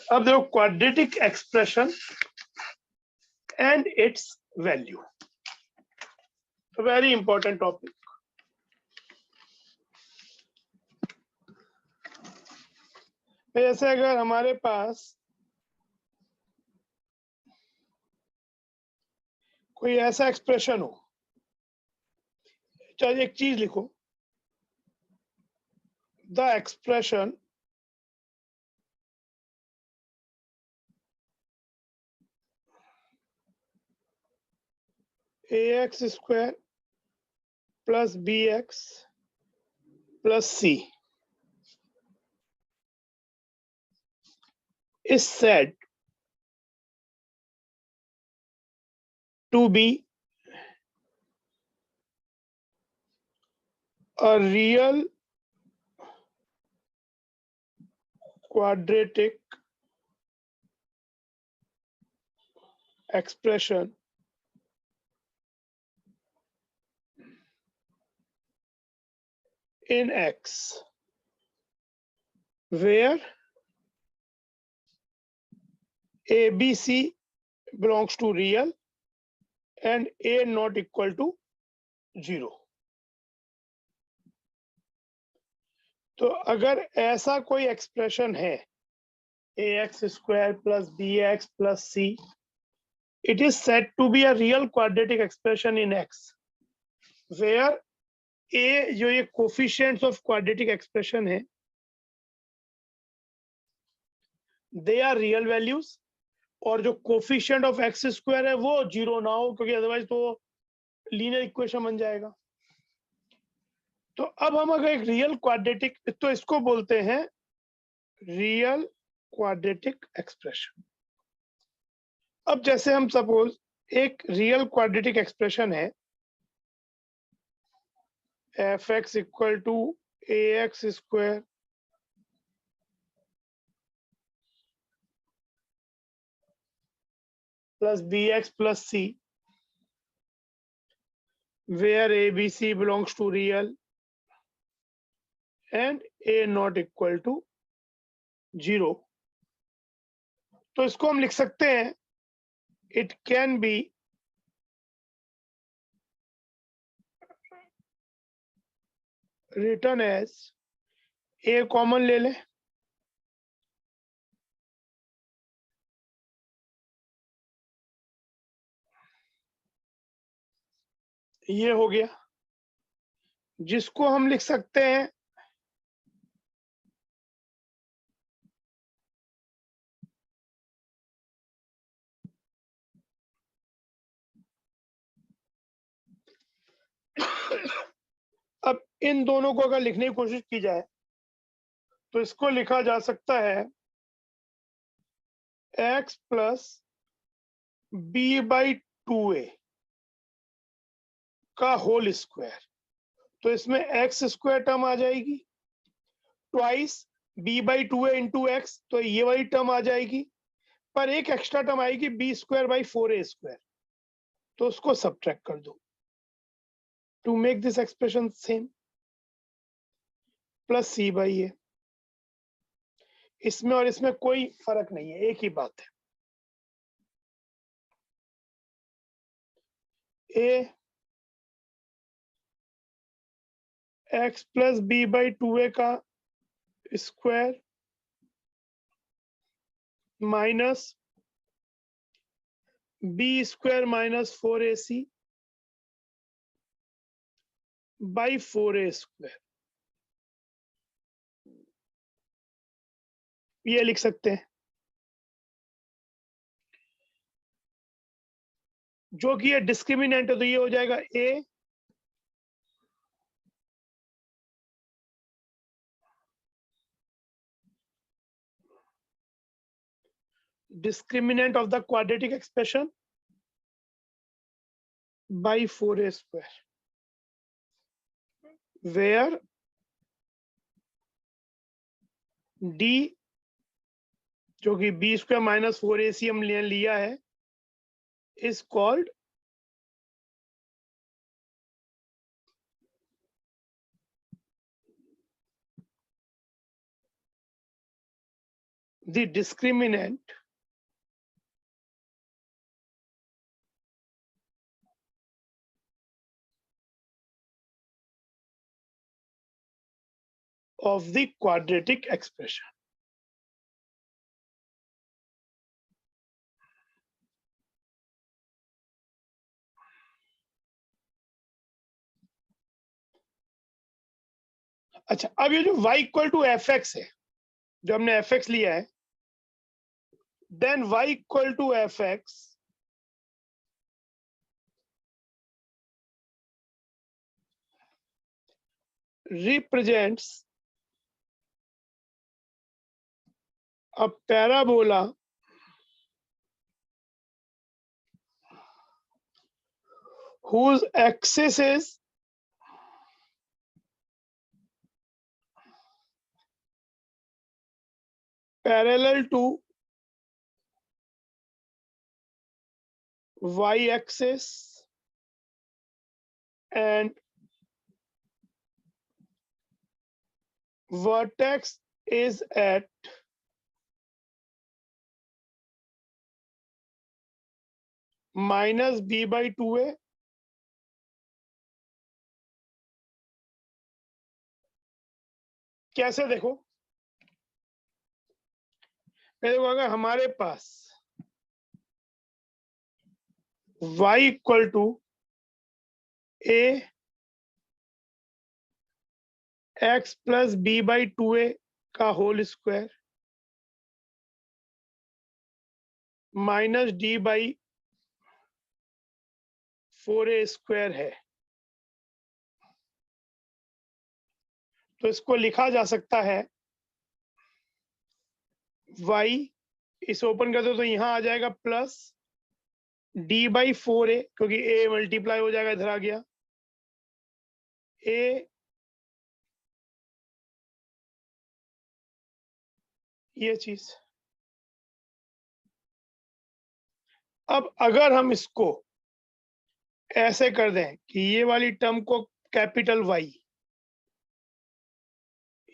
अब देखो quadratic expression and it's value, very important topic. जैसे अगर हमारे पास कोई ऐसा एक्सप्रेशन हो, चाहे एक चीज लिखो, the expression ax square plus bx plus c is said to be a real quadratic expression in x where ABC belongs to real and a not equal to 0। तो अगर ऐसा कोई एक्सप्रेशन है ax square plus bx plus c, it is said to be a real quadratic expression in x where a जो ये coefficients of quadratic expression है they are real values, और जो कोफिशिएंट ऑफ एक्स स्क्वायर है वो 0 ना हो, क्योंकि अदरवाइज तो लीनियर इक्वेशन बन जाएगा। तो अब हम अगर एक रियल क्वाड्रेटिक, तो इसको बोलते हैं रियल क्वाड्रेटिक एक्सप्रेशन। अब जैसे हम सपोज एक रियल क्वाड्रेटिक एक्सप्रेशन है f x equal to a x square plus b x plus c where ABC belongs to real and a not equal to 0। तो इसको हम लिख सकते हैं it can be written as, a common ले लें, ये हो गया, जिसको हम लिख सकते हैं अब इन दोनों को अगर लिखने की कोशिश की जाए तो इसको लिखा जा सकता है x plus B by 2a का होल स्क्वायर। तो इसमें एक्स स्क्वायर टर्म आ जाएगी, twice B by 2a into X, तो ये वाली टर्म आ जाएगी, पर एक एक्स्ट्रा टर्म आएगी B square by 4a square, तो उसको सब्ट्रैक्ट कर दो to make this expression same, plus C by A. इसमें और इसमें कोई फर्क नहीं है, एक ही बात है। A X plus B by 2a का square minus B square minus 4ac by 4a square, ये लिख सकते हैं, जो कि ये डिस्क्रिमिनेंट है, तो ये हो जाएगा a discriminant of the quadratic expression by 4a square, where d जो कि b स्क्वायर माइनस 4ac हमने लिया है is called the discriminant of the quadratic expression. अच्छा, अब ये जो y equal to f x है, जो हमने एफ एक्स लिया है, then y equal to f x represents a parabola whose axis is parallel to y-axis and vertex is at minus b by 2a कैसे देखो, देखो अगर हमारे पास y equal to a x plus b by 2a का whole square minus d by 4a square है, तो इसको लिखा जा सकता है y, इस ओपन कर दो तो यहां आ जाएगा प्लस d बाई 4a, क्योंकि a मल्टीप्लाई हो जाएगा, इधर आ गया a, ये चीज। अब अगर हम इसको ऐसे कर दें कि ये वाली टर्म को कैपिटल Y,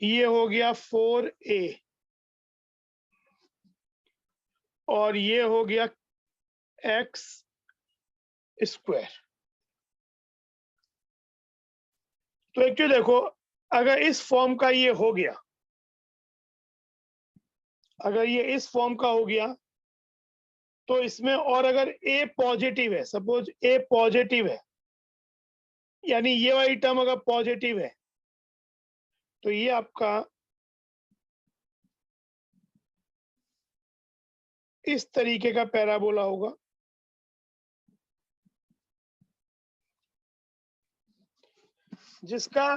ये हो गया 4a और ये हो गया x स्क्वायर। तो एक्चुअली देखो, अगर इस फॉर्म का ये हो गया, अगर ये इस फॉर्म का हो गया तो इसमें, और अगर a पॉजिटिव है, सपोज a पॉजिटिव है, यानी ये वाली टर्म अगर पॉजिटिव है तो ये आपका इस तरीके का पैराबोला होगा, जिसका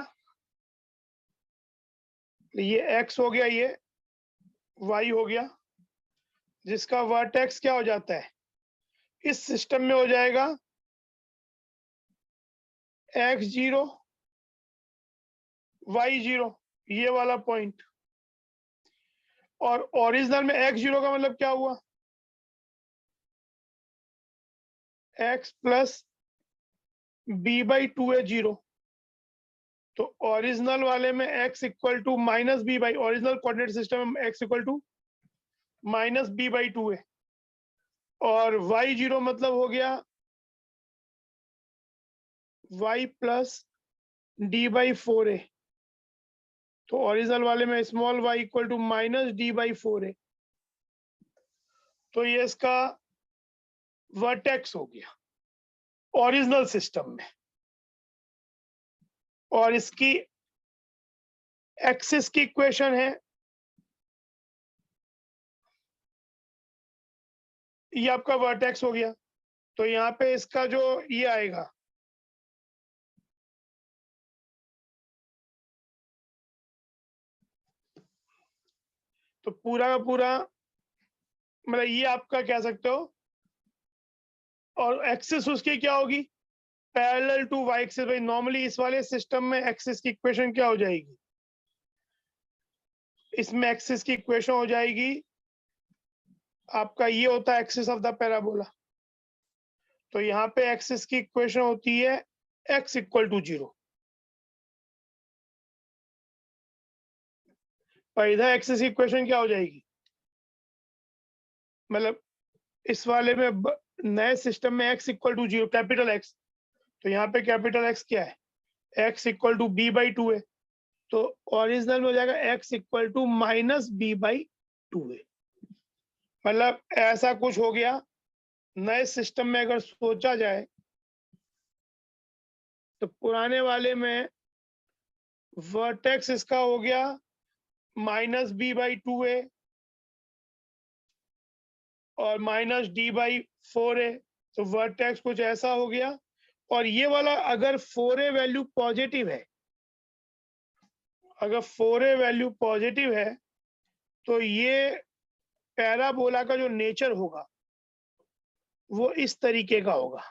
ये x हो गया, ये y हो गया, जिसका वर्टेक्स क्या हो जाता है, इस सिस्टम में हो जाएगा x0 y0, ये वाला पॉइंट। और ओरिजिनल में x0 का मतलब क्या हुआ, x plus b by 2a 0, तो ओरिजिनल वाले में x equal to minus b by, original coordinate system में x equal to minus b by 2a, और y0 मतलब हो गया y plus d by 4a, तो ओरिजिनल वाले में small y equal to minus d by 4a, तो ये इसका वर्टेक्स हो गया ओरिजिनल सिस्टम में, और इसकी एक्सिस की इक्वेशन है, ये आपका वर्टेक्स हो गया, तो यहाँ पे इसका जो ये आएगा, तो पूरा का पूरा मतलब ये आपका कह सकते हो, और एक्सिस उसकी क्या होगी, पैरेलल टू वाई एक्सिस। भाई नॉर्मली इस वाले सिस्टम में एक्सिस की इक्वेशन क्या हो जाएगी, इसमें एक्सिस की इक्वेशन हो जाएगी आपका, ये होता है एक्सिस ऑफ द पैराबोला, तो यहाँ पे एक्सिस की इक्वेशन होती है x इक्वल टू 0, और इधर एक्सिस की इक्वेशन क्या हो जाएगी, मतलब इस वाले में नए सिस्टम में x equal to 0 capital x, तो यहाँ पे कैपिटल x क्या है, x इक्वल टू b/2 है, तो ओरिजिनल में हो जाएगा x equal to minus b/2 है। मतलब ऐसा कुछ हो गया। नए सिस्टम में अगर सोचा जाए तो पुराने वाले में वर्टेक्स इसका हो गया माइनस b/2 है और माइनस d/4 है, तो वर्टेक्स कुछ ऐसा हो गया। और ये वाला अगर 4a वैल्यू पॉजिटिव है, अगर 4a वैल्यू पॉजिटिव है तो ये पैराबोला का जो नेचर होगा वो इस तरीके का होगा,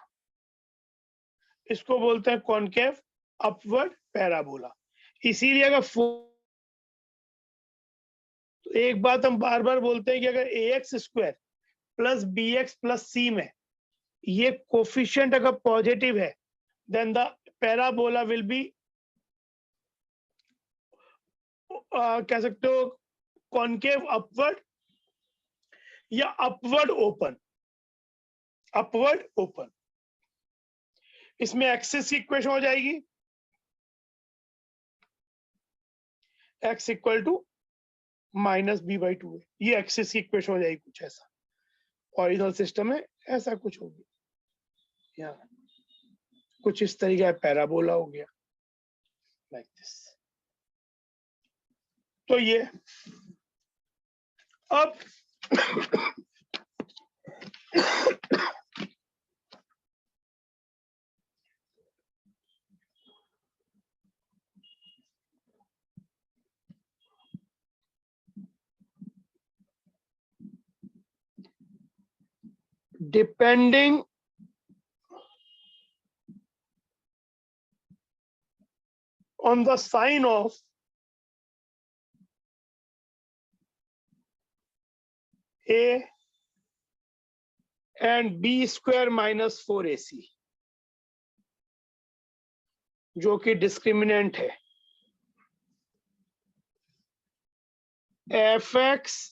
इसको बोलते हैं कॉनकेव अपवर्ड पैराबोला। इसीलिए अगर तो एक बात हम बार बार बोलते हैं कि अगर ax² plus bx plus c में ये कोफिशिएंट अगर पॉजिटिव है then the parabola will be कह सकते हो कॉनकेव अपवर्ड या अपवर्ड ओपन, अपवर्ड ओपन। इसमें एक्सिस की इक्वेशन हो जाएगी x equal to minus b/2 है, ये एक्सिस की इक्वेशन हो जाएगी कुछ ऐसा। ओरिजिनल सिस्टम में ऐसा कुछ होगी, यहाँ कुछ इस तरीके का पैराबोला हो गया लाइक दिस। तो ये अब depending on the sign of a and b square minus 4ac जो कि डिस्क्रिमिनेंट है, fx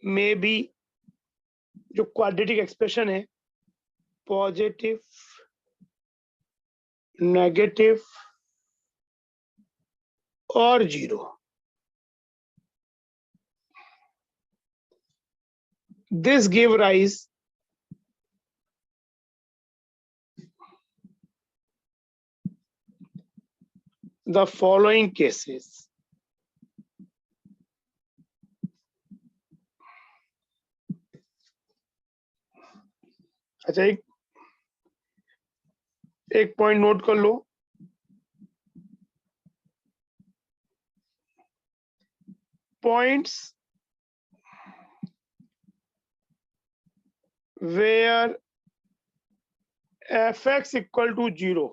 में भी जो क्वाड्रेटिक एक्सप्रेशन है पॉजिटिव, नेगेटिव और 0, this give rise the following cases. अच्छा, एक पॉइंट नोट कर लो, points where fx equal to 0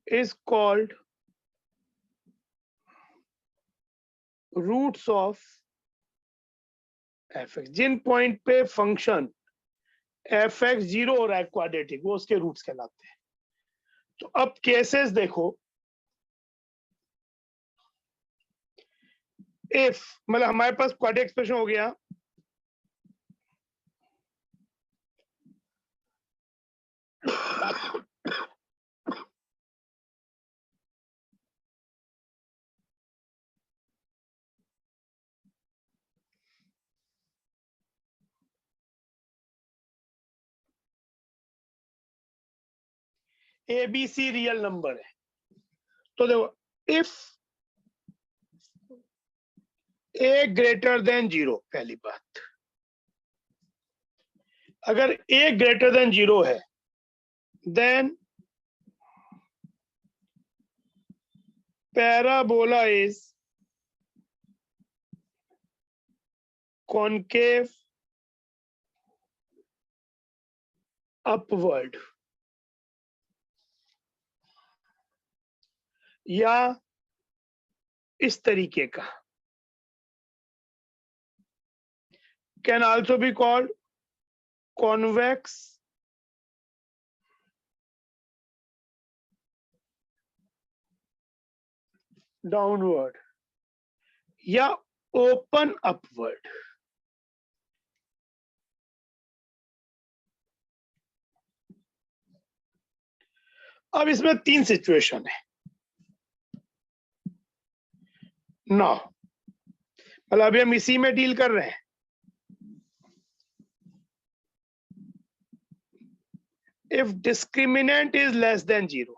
is called roots of fx। जिन पॉइंट पे फंक्शन fx 0 हो रहा है क्वाड्रेटिक, वो उसके रूट्स कहलाते हैं। तो अब केसेस देखो, इफ मतलब हमारे पास क्वाड्रेटिक एक्सप्रेशन हो गया ABC रियल नंबर है, तो देखो इफ a ग्रेटर देन 0, पहली बात, अगर a ग्रेटर देन 0 है then parabola is concave upward, या इस तरीके का, can also be called convex downward, या open upward. अब इसमें 3 सिचुएशन है ना, मतलब अभी हम इसी में डील कर रहे हैं। If discriminant is less than 0,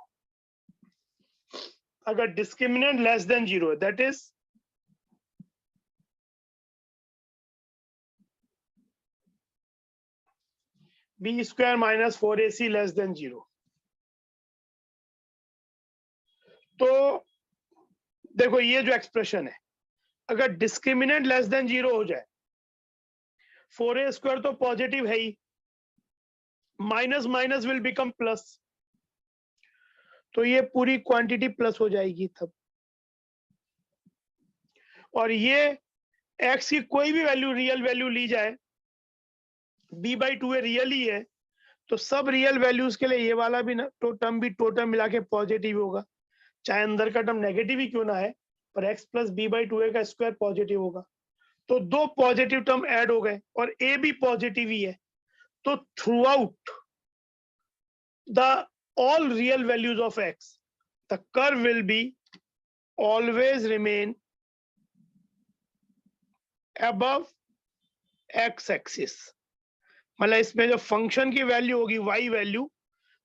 अगर डिस्क्रिमिनेंट लेस देन 0 है, that is b square minus 4ac less than 0, तो देखो ये जो एक्सप्रेशन है, अगर डिस्क्रिमिनेंट लेस देन 0 हो जाए, 4a स्क्वायर तो पॉजिटिव है ही, minus minus will become plus, तो ये पूरी क्वांटिटी प्लस हो जाएगी तब। और ये x की कोई भी वैल्यू, रियल वैल्यू ली जाए, b/2a रियल ही है, तो सब रियल वैल्यूज के लिए ये वाला भी ना टर्म भी टोटल मिला के पॉजिटिव होगा, चाहे अंदर का टर्म नेगेटिव ही क्यों ना है, पर x प्लस b/2a का स्क्वायर पॉजिटिव होगा। तो 2 पॉजिटिव टर्म ऐड हो गए और a भी पॉजिटिव ही है, तो through out the all real values of x, the curve will be always remain above x axis, मतलब इसमें जो फंक्शन की वैल्यू होगी y वैल्यू,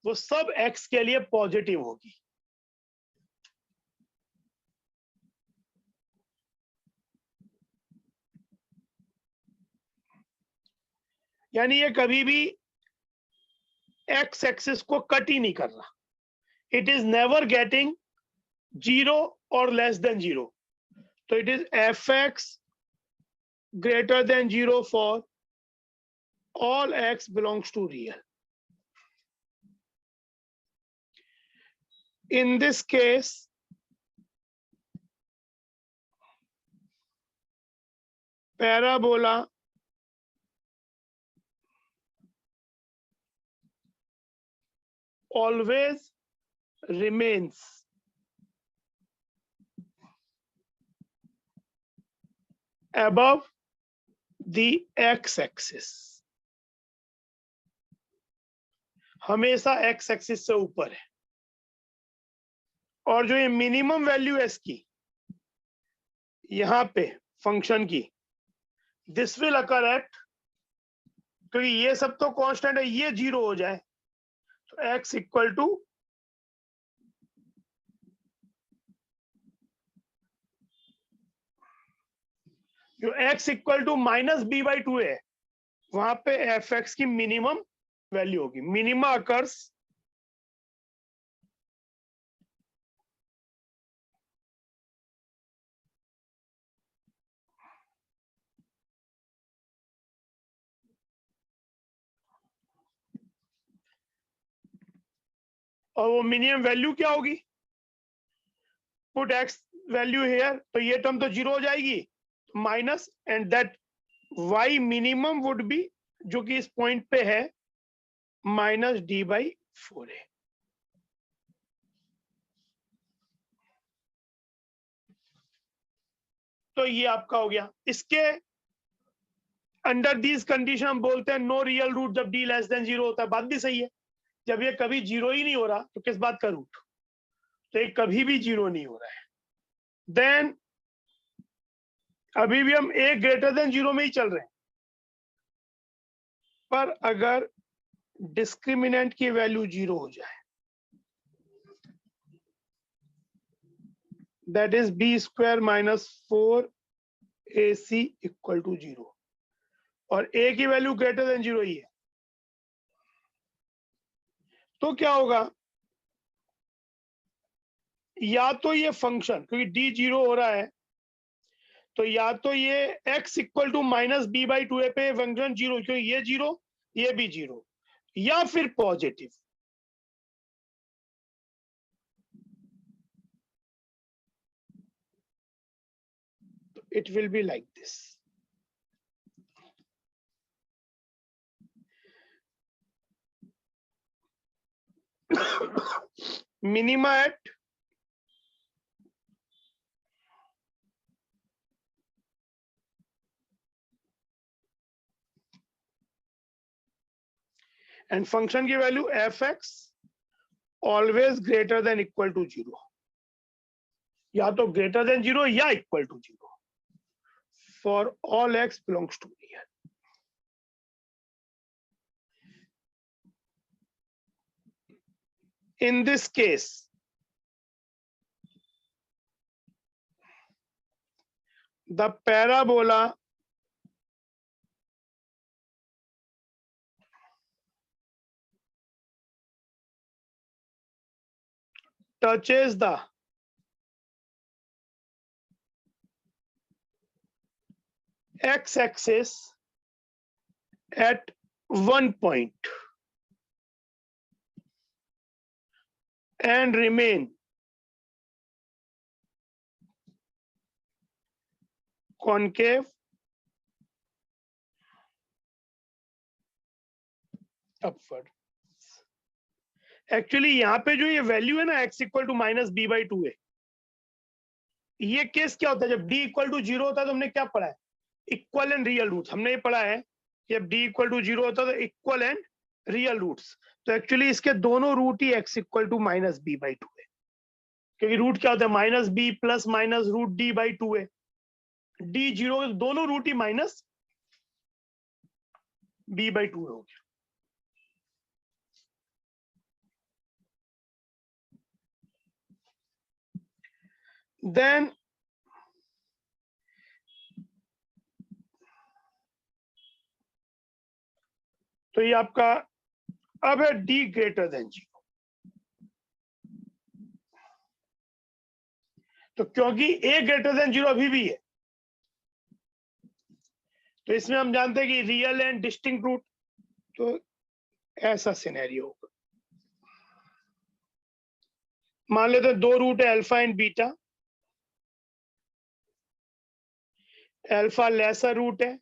वो सब x के लिए पॉजिटिव होगी। यानी ये कभी भी x एक्सिस को कट ही नहीं कर रहा, इट इज नेवर गेटिंग 0 और लेस देन 0, तो it is fx greater than 0 for all x belongs to real. In this case, parabola always remains above the x-axis, हमेशा x-axis से ऊपर है। और जो ये मिनिमम वैल्यू है इसकी यहाँ पे फंक्शन की, दिस विल अकर एट, क्योंकि ये सब तो कांस्टेंट है, ये 0 हो जाए तो x इक्वल टू जो x equal to minus b/2 है, वहां पे fx की मिनिमम वैल्यू होगी। मिनिमा अकर्स और वो मिनिमम वैल्यू क्या होगी, पुट x वैल्यू हेयर, तो ये टर्म तो 0 हो जाएगी, minus and that y minimum would be, जो कि इस पॉइंट पे है, माइनस d/4a। तो ये आपका हो गया। इसके अंडर दीज कंडीशन हम बोलते हैं नो रियल रूट, जब d लेस देन 0 होता है। बात भी सही है, जब ये कभी 0 ही नहीं हो रहा तो किस बात का रूट, तो ये कभी भी 0 नहीं हो रहा है। देन अभी भी हम a ग्रेटर देन 0 में ही चल रहे हैं, पर अगर डिस्क्रिमिनेंट की वैल्यू 0 हो जाए, that is b square minus 4ac equal to 0, और a की वैल्यू ग्रेटर देन 0 ही है, तो क्या होगा, या तो ये फंक्शन, क्योंकि d 0 हो रहा है, तो या तो ये x equal to minus b/2a पे फंक्शन 0, क्योंकि ये 0 ये भी 0, या फिर positive. It will be like this. Minima at and function की value F X always greater than equal to 0, या तो ग्रेटर देन 0 या equal to 0 for all X belongs to real. In this case, the parabola touches the x-axis at one point and remain concave upward. Actually यहाँ पे जो ये value है ना x equal to minus b by 2 है, ये case क्या होता है जब d इक्वल टू 0 होता है तो हमने क्या पढ़ा है, इक्वल एंड रियल रूट्स. हमने ये पढ़ा है कि जब d इक्वल टू 0 होता है तो इक्वल एंड रियल रूट्स. तो एक्चुअली इसके दोनों रूट ही x equal to minus b by 2 है, क्योंकि रूट क्या होता है minus b plus minus root d by 2 है. डी 0 दोनों रूट ही माइनस बी बाई 2 हो गया. देन तो ये आपका अब है d ग्रेटर देन 0. तो क्योंकि a ग्रेटर देन 0 अभी भी है, तो इसमें हम जानते हैं कि रियल एंड डिस्टिंक्ट रूट, तो ऐसा सिनेरियो होगा. मान लेते हैं दो रूट है alpha and beta. Alpha lesser root है,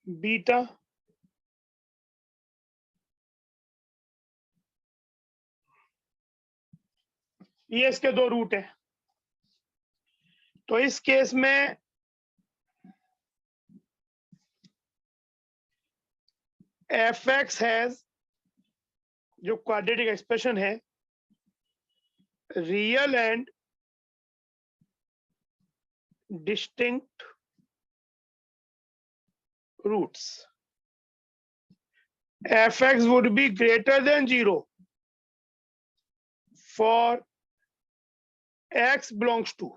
बीटा ये इसके दो रूट है. तो इस केस में एफ एक्स हैज जो क्वाड्रेटिक एक्सप्रेशन है real and distinct roots. F x would be greater than 0 for x belongs to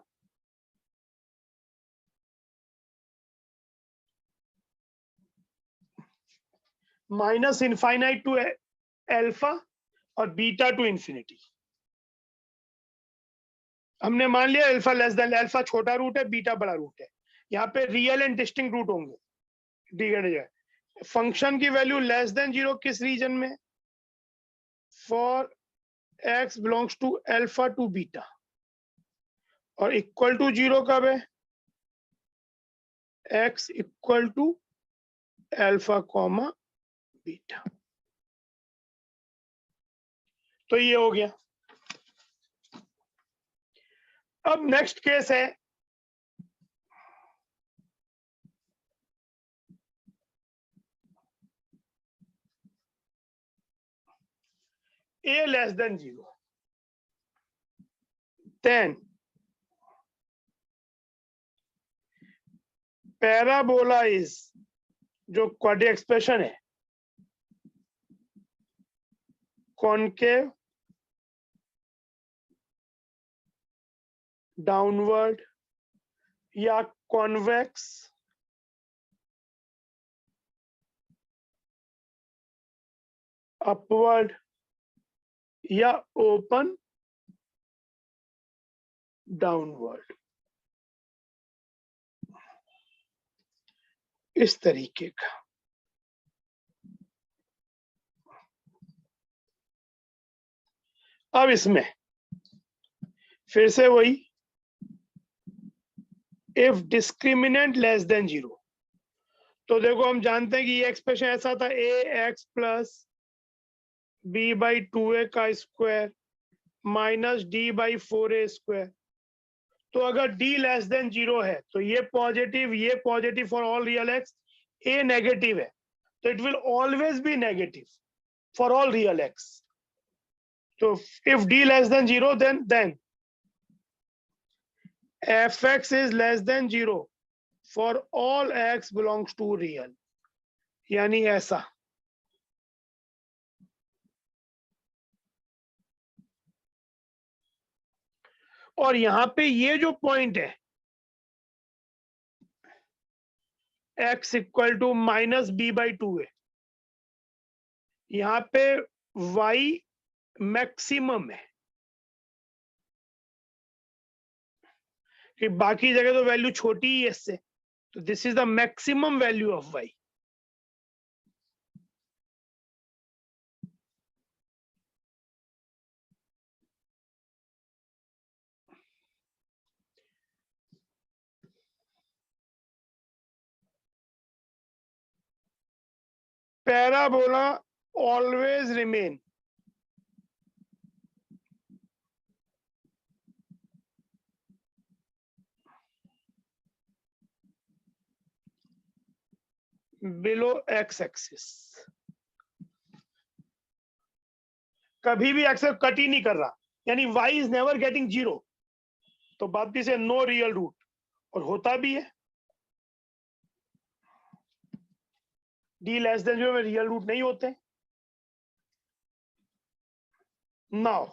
minus infinite to alpha और बीटा टू इंफिनिटी. हमने मान लिया अल्फा लेस देन, अल्फा छोटा root है beta बड़ा root है. यहाँ पे रियल एंड डिस्टिंक्ट रूट होंगे. फंक्शन की वैल्यू लेस देन 0 किस रीजन में, for x belongs to alpha to beta, और इक्वल टू 0 कब है, x equal to alpha comma beta. तो ये हो गया. अब नेक्स्ट केस है a less than 0. Then parabola is जो क्वाड्रेटिक एक्सप्रेशन है कॉनकेव डाउनवर्ड या कॉन्वेक्स अपवर्ड या ओपन डाउनवर्ड, इस तरीके का. अब इसमें फिर से वही इफ डिस्क्रिमिनेंट लेस देन 0. तो देखो हम जानते हैं कि ये एक्सप्रेशन ऐसा था a x plus b by 2a का square minus d by 4a square. तो अगर d लेस देन 0 है तो ये positive for all real x, a negative है तो it will always be negative for all real x. तो if d less than 0 then fx is less than 0 for all x belongs to real. यानी ऐसा. और यहां पे ये जो पॉइंट है x equal to minus b by 2 है, यहां पे y मैक्सिमम है कि बाकी जगह तो वैल्यू छोटी ही है इससे, तो this is the maximum value of y. Parabola always remain below x axis. कभी भी एक्स कट ही नहीं कर रहा, यानी y इज नेवर गेटिंग 0. तो बात भी से नो रियल रूट, और होता भी है d लेस देन 0 में रियल रूट नहीं होते. Now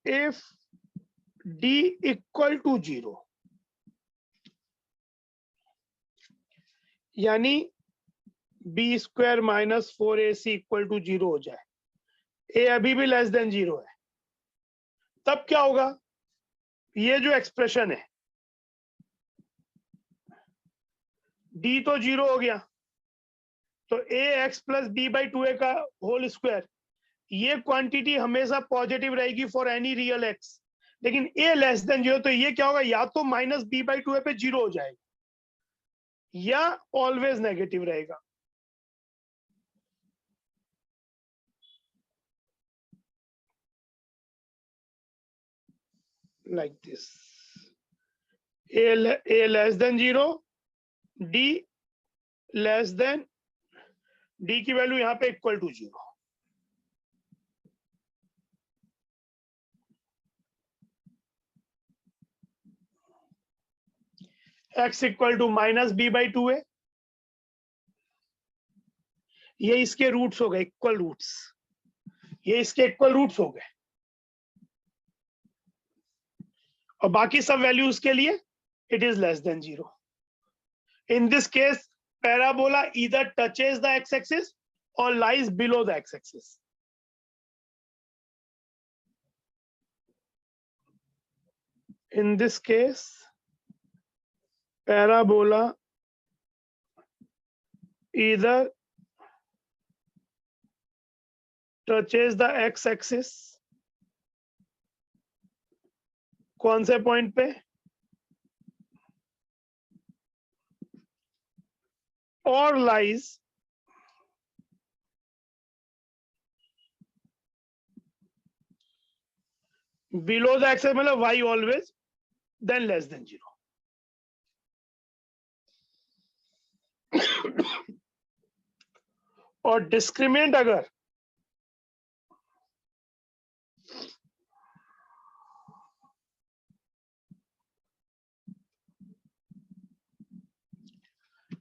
if d equal to 0, यानी b square minus 4ac equal to 0 हो जाए, a अभी भी लेस देन 0 है, तब क्या होगा? ये जो एक्सप्रेशन है d तो 0 हो गया, तो ax plus B by 2a का होल स्क्वायर, ये क्वांटिटी हमेशा पॉजिटिव रहेगी फॉर एनी रियल एक्स. लेकिन a लेस देन 0, तो ये क्या होगा? या तो माइनस बी बाई 2a पे 0 हो जाएगा या ऑलवेज नेगेटिव रहेगा. like this, a less than 0, d less than, d की वैल्यू यहां पे equal to 0. x equal to minus b by 2a, ये इसके रूट्स हो गए, इक्वल रूट्स, ये इसके इक्वल रूट्स हो गए, और बाकी सब वैल्यूज के लिए it is less than 0. In this case, parabola either touches the x-axis or lies below the x-axis. In this case, parabola either touches the x-axis, कौन से पॉइंट पे? or lies below the x-axis, मतलब y always then less than 0. और discriminant अगर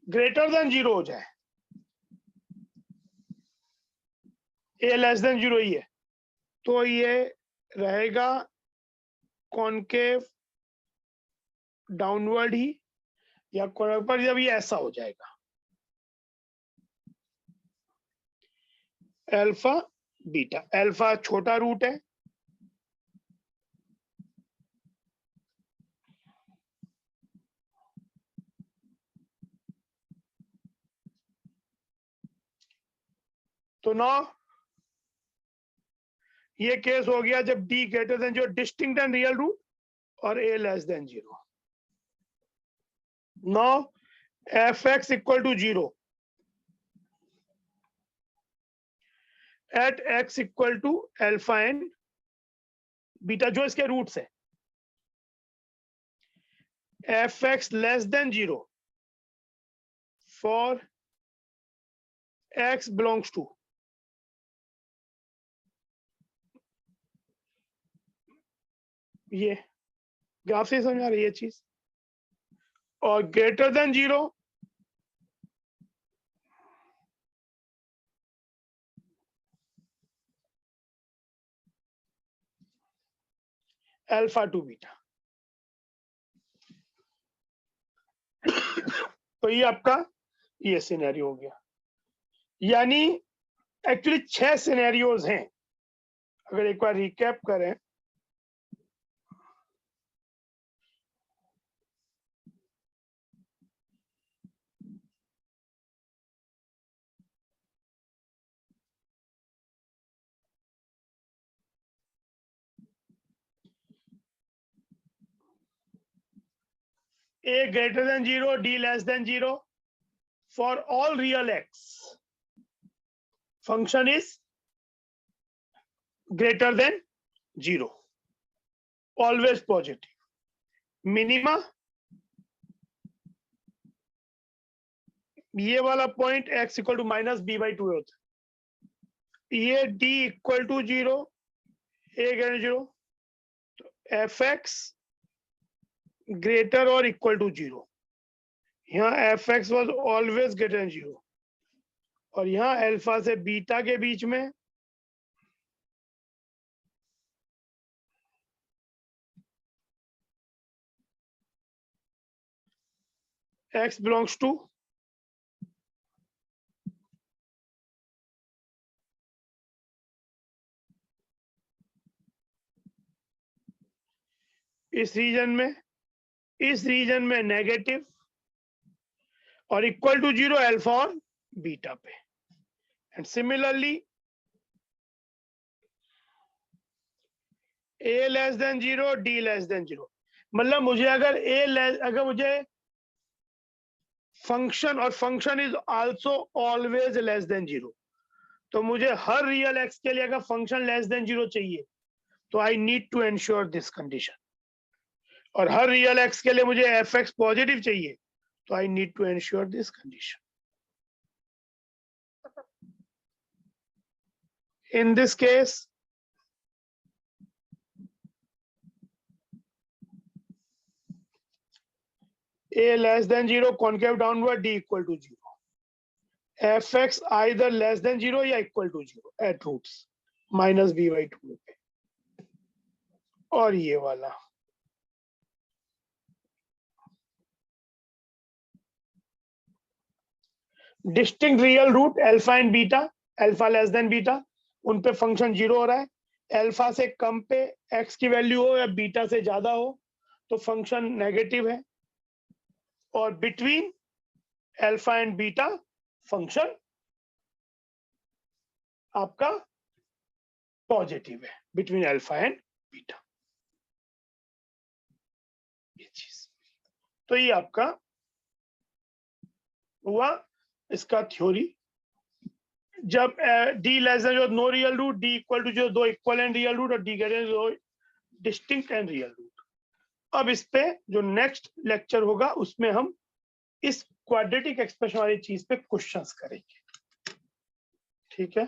greater than 0 हो जाए, a less than 0 ही है, तो ये रहेगा कॉनकेव डाउनवर्ड ही, या पर जब ये ऐसा हो जाएगा अल्फा बीटा, अल्फा छोटा रूट है, तो ना ये केस हो गया जब d greater than 0, distinct and real root, और a less than 0. Now fx equal to 0, at x equal to alpha and beta, जो इसके रूट्स है, f x less than 0 for x belongs to, ये graph से समझ आ रही है चीज, और greater than 0 alpha to beta. तो ये आपका ये सिनेरियो हो गया, यानी एक्चुअली 6 सिनेरियोज हैं। अगर एक बार रिकैप करें, A greater than 0, D less than 0 for all real x, function is greater than 0, always positive. Minima, ये वाला point x equal to minus b by 2 होता है, ये d equal to 0, a greater 0, तो एफ एक्स ग्रेटर और equal to 0, यहाँ f x was always greater than 0, और यहाँ अल्फा से बीटा के बीच में x belongs to इस रीजन में नेगेटिव और इक्वल टू 0 अल्फा और बीटा पे। And similarly a less than 0, d less than 0, मतलब मुझे अगर मुझे फंक्शन, और function is also always less than 0, तो मुझे हर रियल x के लिए अगर फंक्शन लेस देन 0 चाहिए तो I need to ensure this condition, और हर रियल x के लिए मुझे एफ एक्स पॉजिटिव चाहिए तो I need to ensure this condition. In this case a less than 0, concave downward, d equal to 0, fx either less than 0 या equal to 0 at roots minus b by 2 पे, और ये वाला distinct real root alpha and beta, alpha less than beta, उन पे function 0 हो रहा है, अल्फा से कम पे x की वैल्यू हो या बीटा से ज्यादा हो तो फंक्शन नेगेटिव है, और between alpha and beta function आपका पॉजिटिव है, बिटवीन अल्फा एंड बीटा, ये चीज। तो ये आपका हुआ इसका थ्योरी। जब d लेस देन जो no real root, d equal to जो 2 इक्वल एंड रियल रूट, और d ग्रेटर जो डिस्टिंक्ट एंड रियल रूट। अब इस पे जो नेक्स्ट लेक्चर होगा उसमें हम इस क्वाड्रेटिक एक्सप्रेशन वाली चीज पे क्वेश्चंस करेंगे, ठीक है।